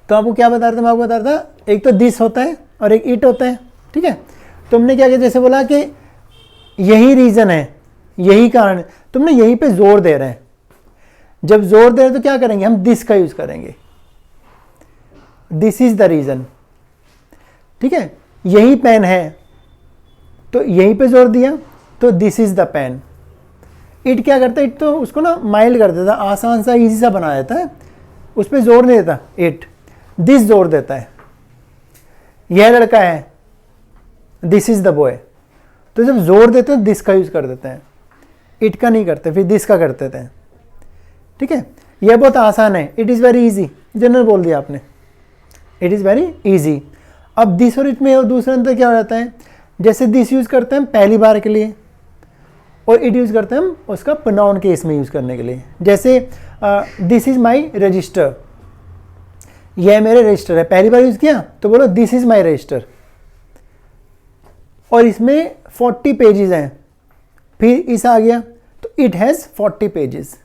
तो आपको क्या बता रहा था, मैं आपको बता रहा था, एक तो दिस होता है और एक इट होता है, ठीक है। तुमने क्या किया, जैसे बोला कि यही रीज़न है, यही कारण, तुमने यहीं पे जोर दे रहे हैं। जब जोर दे रहे हैं तो क्या करेंगे, हम दिस का यूज करेंगे, दिस इज द रीजन, ठीक है। यही पेन है तो यहीं पे जोर दिया, तो this is the pen. It क्या करता है, इट तो उसको ना माइल्ड कर देता, आसान सा इजी सा बना देता है, उस पर जोर नहीं देता इट। दिस जोर देता है, यह लड़का है, दिस इज द बॉय। तो जब जोर देते हैं दिस का यूज कर देते हैं, इट का नहीं करते, फिर दिस का कर देते हैं, ठीक है। यह बहुत आसान है, it is very easy, general बोल दिया आपने, इट इज़ वेरी इजी। अब दिस और इट में और दूसरा अंतर क्या हो जाता है, जैसे दिस यूज़ करते हैं हम पहली बार के लिए और इट यूज़ करते हैं हम उसका प्रोनाउन केस में यूज़ करने के लिए। जैसे दिस इज़ माई रजिस्टर, यह मेरे रजिस्टर है, पहली बार यूज़ किया तो बोलो दिस इज़ माई रजिस्टर, और इसमें 40 पेजेस हैं, फिर इस आ गया तो इट हैज़ 40 पेजेस,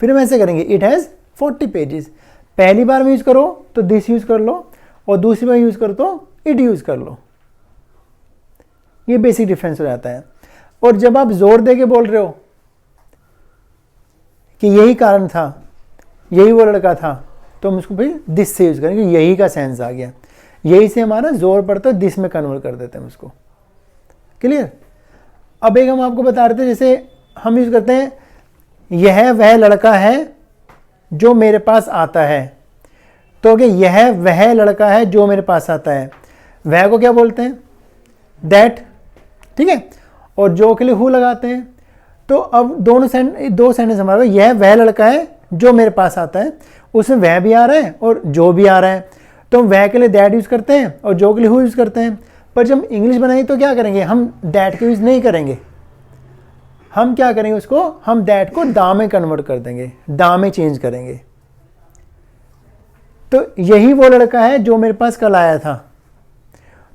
फिर हम ऐसे करेंगे इट हैज़ 40 पेजेस। पहली बार में यूज़ करो तो दिस यूज़ कर लो, और दूसरी बार यूज़ करो तो इट यूज़ कर लो। ये बेसिक डिफरेंस हो जाता है। और जब आप जोर दे के बोल रहे हो कि यही कारण था, यही वो लड़का था, तो हम उसको फिर दिस से यूज़ करेंगे, यही का सेंस आ गया, यही से हमारा जोर पड़ता है, दिस में कन्वर्ट कर देते हैं उसको। क्लियर। अब एक हम आपको बता रहे थे, जैसे हम यूज़ करते हैं यह वह लड़का है जो मेरे पास आता है, तो कि यह वह लड़का है जो मेरे पास आता है, वह को क्या बोलते हैं, दैट, ठीक है। और जो के लिए हु लगाते हैं। तो अब दो सेंटेंस हमारा, यह वह लड़का है जो मेरे पास आता है, उसमें वह भी आ रहा है और जो भी आ रहा है, तो हम वह के लिए दैट यूज़ करते हैं और जो के लिए हु यूज़ करते हैं। पर जब इंग्लिश बनाई तो क्या करेंगे, हम दैट का यूज़ नहीं करेंगे, हम क्या करेंगे उसको, हम दैट को दा में कन्वर्ट कर देंगे, दा में चेंज करेंगे। तो यही वो लड़का है जो मेरे पास कल आया था,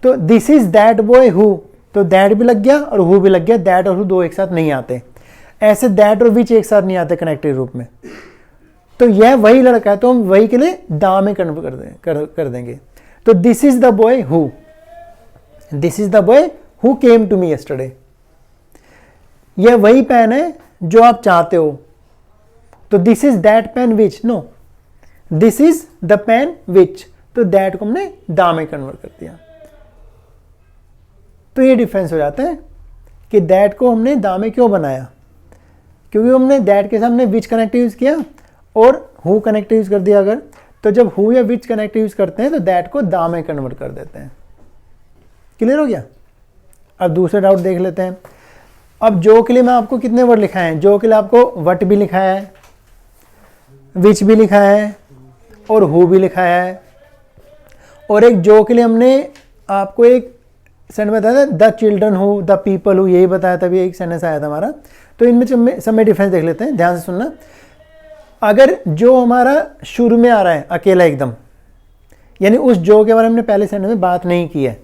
तो this is that boy who, तो दैट भी लग गया और हु भी लग गया, दैट और हु दो एक साथ नहीं आते, ऐसे दैट और विच एक साथ नहीं आते कनेक्टिव रूप में। तो यह वही लड़का है, तो हम वही के लिए दा में कन्वर्ट कर देंगे। तो this is the boy who, this is the boy who came to me yesterday, यह वही पेन है जो आप चाहते हो, तो this is that pen which, no this is the pen which, तो दैट को हमने दा में कन्वर्ट कर दिया। तो ये डिफरेंस हो जाता है कि दैट को हमने दा में क्यों बनाया, क्योंकि हमने दैट के सामने विच कनेक्टिव यूज किया और हु कनेक्टिव यूज कर दिया अगर, तो जब हु या विच कनेक्टिव यूज करते हैं तो दैट को दा में कन्वर्ट कर देते हैं। क्लियर हो गया। अब दूसरा डाउट देख लेते हैं। अब जो के लिए मैं आपको कितने वर्ड लिखाए हैं, जो के लिए आपको वट भी लिखा है, विच भी लिखा है और हु भी लिखा है, और एक जो के लिए हमने आपको एक सेंटेंस बताया था, the children who, the people who, यही बताया था, भी एक सेंटेंस आया था हमारा। तो इनमें सब में डिफरेंस देख लेते हैं, ध्यान से सुनना। अगर जो हमारा शुरू में आ रहा है अकेला एकदम, यानी उस जो के बारे में हमने पहले सेंटेंस में बात नहीं की है,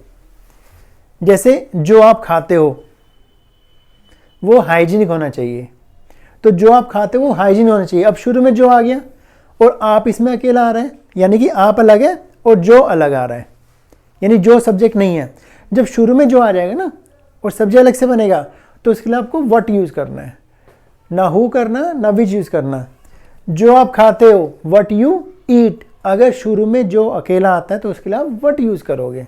जैसे जो आप खाते हो वो हाइजीनिक होना चाहिए, तो जो आप खाते हो वो हाइजीन होना चाहिए। अब शुरू में जो आ गया और आप इसमें अकेला आ रहा है, यानी कि आप अलग है और जो अलग आ रहा है, यानी जो सब्जेक्ट नहीं है। जब शुरू में जो आ जाएगा ना और सब्जेक्ट अलग से बनेगा, तो उसके लिए आपको व्हाट यूज़ करना है, ना हु करना ना विच यूज़ करना। जो आप खाते हो व्हाट यू ईट, अगर शुरू में जो अकेला आता है तो उसके लिए आप व्हाट यूज़ करोगे,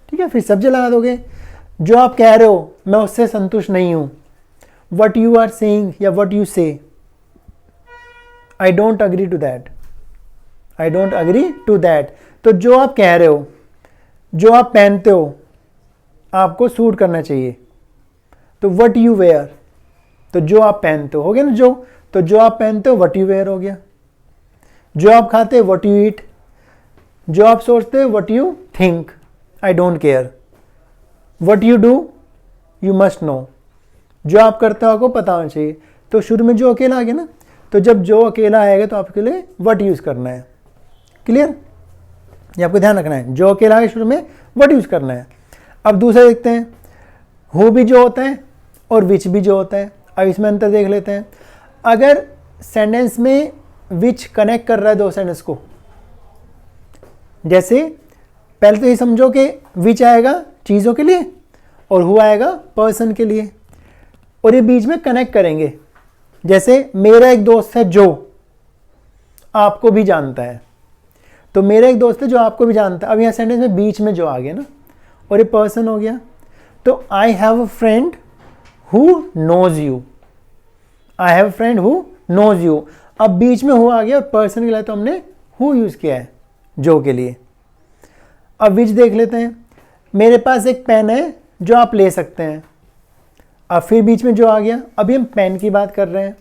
ठीक है, फिर सब्जेक्ट लगा दोगे। जो आप कह रहे हो मैं उससे संतुष्ट नहीं हूँ, what you are saying या what you say, I don't agree to that, I don't agree to that। तो जो आप कह रहे हो, जो आप पहनते हो आपको सूट करना चाहिए, तो what you wear, तो जो आप पहनते हो गया ना जो, तो जो आप पहनते हो what you wear हो गया। जो आप खाते हो what you eat, जो आप सोचते हो what you think, I don't care, what you do you must know, जो आप करते हो आपको पता होना चाहिए। तो शुरू में जो अकेला आ गया ना, तो जब जो अकेला आएगा तो आपके लिए व्हाट यूज़ करना है। क्लियर, ये आपको ध्यान रखना है, जो अकेला आएगा शुरू में व्हाट यूज़ करना है। अब दूसरा देखते हैं, हु भी जो होता है और विच भी जो होता है। अब इसमें अंतर देख लेते हैं। अगर सेंटेंस में विच कनेक्ट कर रहा है दो सेंटेंस को, जैसे पहले तो ये समझो कि विच आएगा चीज़ों के लिए और हु आएगा पर्सन के लिए, और ये बीच में कनेक्ट करेंगे। जैसे मेरा एक दोस्त है जो आपको भी जानता है, तो मेरा एक दोस्त है जो आपको भी जानता है। अब यहाँ सेंटेंस में बीच में जो आ गया ना, और ये पर्सन हो गया। तो I have a friend who knows you, I have a friend who knows you. अब बीच में हु आ गया और पर्सन के लिए तो हमने हु यूज़ किया है जो के लिए। अब विच देख लेते हैं। मेरे पास एक पेन है जो आप ले सकते हैं। अब फिर बीच में जो आ गया, अभी हम पेन की बात कर रहे हैं।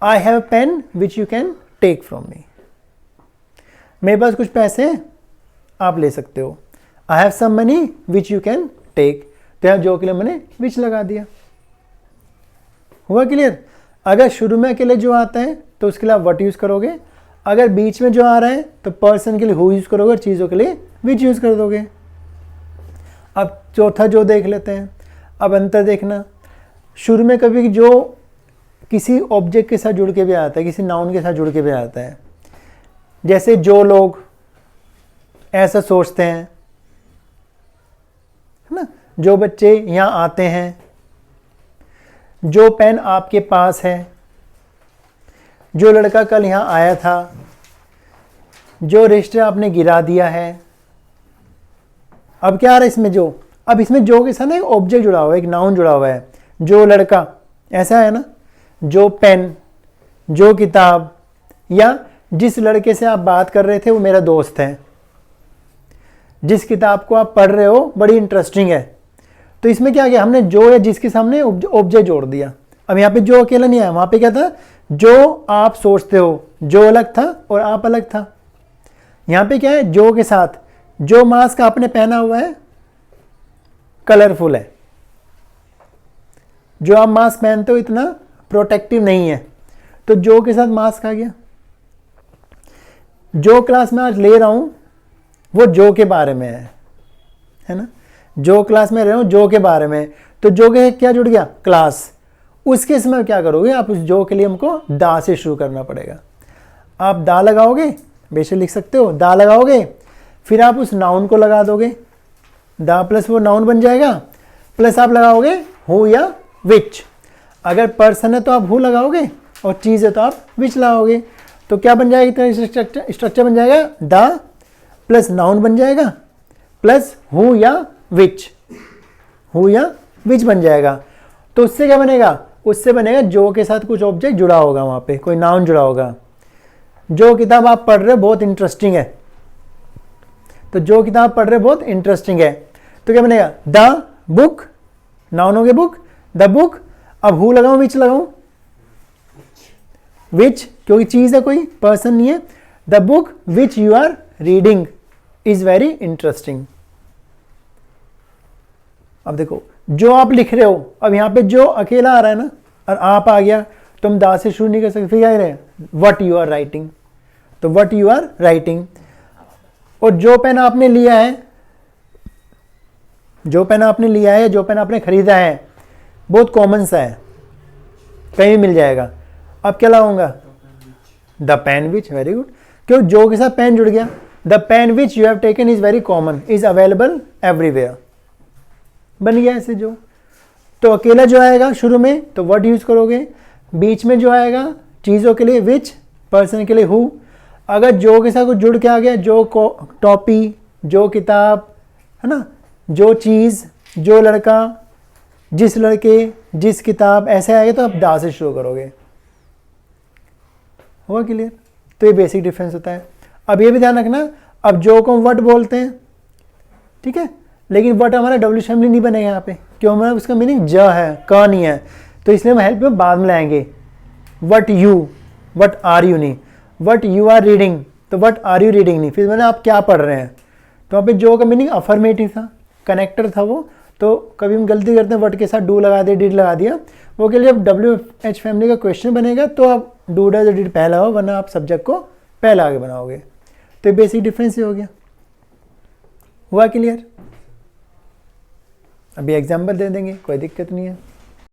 I have a pen which you can take from me, मेरे पास कुछ पैसे हैं आप ले सकते हो। I have some money which you can take, तो यहाँ जो के लिए मैंने विच लगा दिया। हुआ क्लियर? अगर शुरू में अकेले जो आता है तो उसके लिए आप व्हाट यूज़ करोगे, अगर बीच में जो आ रहा है तो पर्सन के लिए हु यूज़ करोगे और चीज़ों के लिए विच यूज़ कर दोगे। अब चौथा जो देख लेते हैं। अब अंतर देखना, शुरू में कभी जो किसी ऑब्जेक्ट के साथ जुड़ के भी आता है, किसी नाउन के साथ जुड़ के भी आता है। जैसे जो लोग ऐसा सोचते हैं, है ना, जो बच्चे यहाँ आते हैं, जो पेन आपके पास है, जो लड़का कल यहाँ आया था, जो रजिस्टर आपने गिरा दिया है। अब क्या आ रहा है इसमें जो, अब इसमें जो के साथ ना एक ऑब्जेक्ट जुड़ा हुआ है, एक नाउन जुड़ा हुआ है। जो लड़का, ऐसा है ना, जो पेन, जो किताब, या जिस लड़के से आप बात कर रहे थे वो मेरा दोस्त है, जिस किताब को आप पढ़ रहे हो बड़ी इंटरेस्टिंग है। तो इसमें क्या किया हमने, जो या जिसके सामने ऑब्जेक्ट जोड़ दिया। अब यहाँ पे जो अकेला नहीं आया, वहाँ पे क्या था, जो आप सोचते हो, जो अलग था और आप अलग था। यहाँ पे क्या है, जो के साथ जो मास्क आपने पहना हुआ है कलरफुल है, जो आप मास्क पहनते हो इतना प्रोटेक्टिव नहीं है, तो जो के साथ मास्क आ गया। जो क्लास में आज ले रहा हूं वो जो के बारे में है ना, जो क्लास में रह रहा हूं जो के बारे में, तो जो के क्या जुड़ गया, क्लास। उसके समय क्या करोगे आप, उस जो के लिए हमको दा से शुरू करना पड़ेगा। आप दा लगाओगे, बेशक लिख सकते हो, दा लगाओगे, फिर आप उस नाउन को लगा दोगे, दा प्लस वो नाउन बन जाएगा, प्लस आप लगाओगे हु या विच। अगर पर्सन है तो आप हु लगाओगे और चीज़ है तो आप विच लगाओगे। तो क्या बन जाएगा, इतना स्ट्रक्चर बन जाएगा, दा प्लस नाउन बन जाएगा प्लस हु या विच, हु या विच बन जाएगा। तो उससे क्या बनेगा, उससे बनेगा जो के साथ कुछ ऑब्जेक्ट जुड़ा होगा, वहाँ पे कोई नाउन जुड़ा होगा। जो किताब आप पढ़ रहे हो बहुत इंटरेस्टिंग है, तो जो किताब पढ़ रहे हो बहुत इंटरेस्टिंग है, तो क्या बनेगा, द बुक, नाउन हो गया बुक, द बुक। अब हु लगाऊं विच लगाऊं, विच, क्योंकि चीज है कोई, पर्सन नहीं है। The book which you are reading is very interesting. अब देखो जो आप लिख रहे हो, अब यहां पे जो अकेला आ रहा है ना और आप आ गया, तो हम दा से शुरू नहीं कर सकते, फिर क्या करें, व्हाट यू आर राइटिंग, तो व्हाट यू आर राइटिंग। और जो पेन आपने लिया है, जो पेन आपने लिया है, जो पेन आपने खरीदा है, बहुत कॉमन सा है, कहीं भी मिल जाएगा। अब क्या लगाऊंगा, the pen which, very good, क्यों जो के साथ पेन जुड़ गया। The pen which you have taken is very common, is available everywhere, बन गया ऐसे जो। तो अकेला जो आएगा शुरू में तो व्हाट यूज करोगे, बीच में जो आएगा चीज़ों के लिए विच, पर्सन के लिए हु। अगर जो के साथ कुछ जुड़ के आ गया, जो टॉपी, जो किताब, है ना, जो चीज़, जो लड़का, जिस लड़के, जिस किताब, ऐसे आएगा तो आप दा से शुरू करोगे। हुआ क्लियर? तो ये बेसिक डिफरेंस होता है। अब ये भी ध्यान रखना, अब जो को हम वट बोलते हैं, ठीक है, लेकिन वट हमारा डब्ल्यू फैमिली नहीं बनेगा यहाँ पे, क्यों, हमारा उसका मीनिंग ज है, क नहीं है, तो इसलिए हम हेल्प में बाद में लाएंगे। What you, what are you नहीं, वट यू आर रीडिंग, तो वट आर यू रीडिंग नहीं, फिर मैंने आप क्या पढ़ रहे हैं, तो वहाँ पे जो का मीनिंग अफर्मेटिव था, कनेक्टर था वो। तो कभी हम गलती करते हैं वट के साथ डू लगा दिया, डिड लगा दिया, वो के लिए जब डब्ल्यू एच फैमिली का क्वेश्चन बनेगा तो आप डू डज डिड पहला हो, वरना आप सब्जेक्ट को पहला आगे बनाओगे। तो ये बेसिक डिफरेंस ही हो गया। हुआ क्लियर? अभी एग्जाम्पल दे देंगे, कोई दिक्कत नहीं है।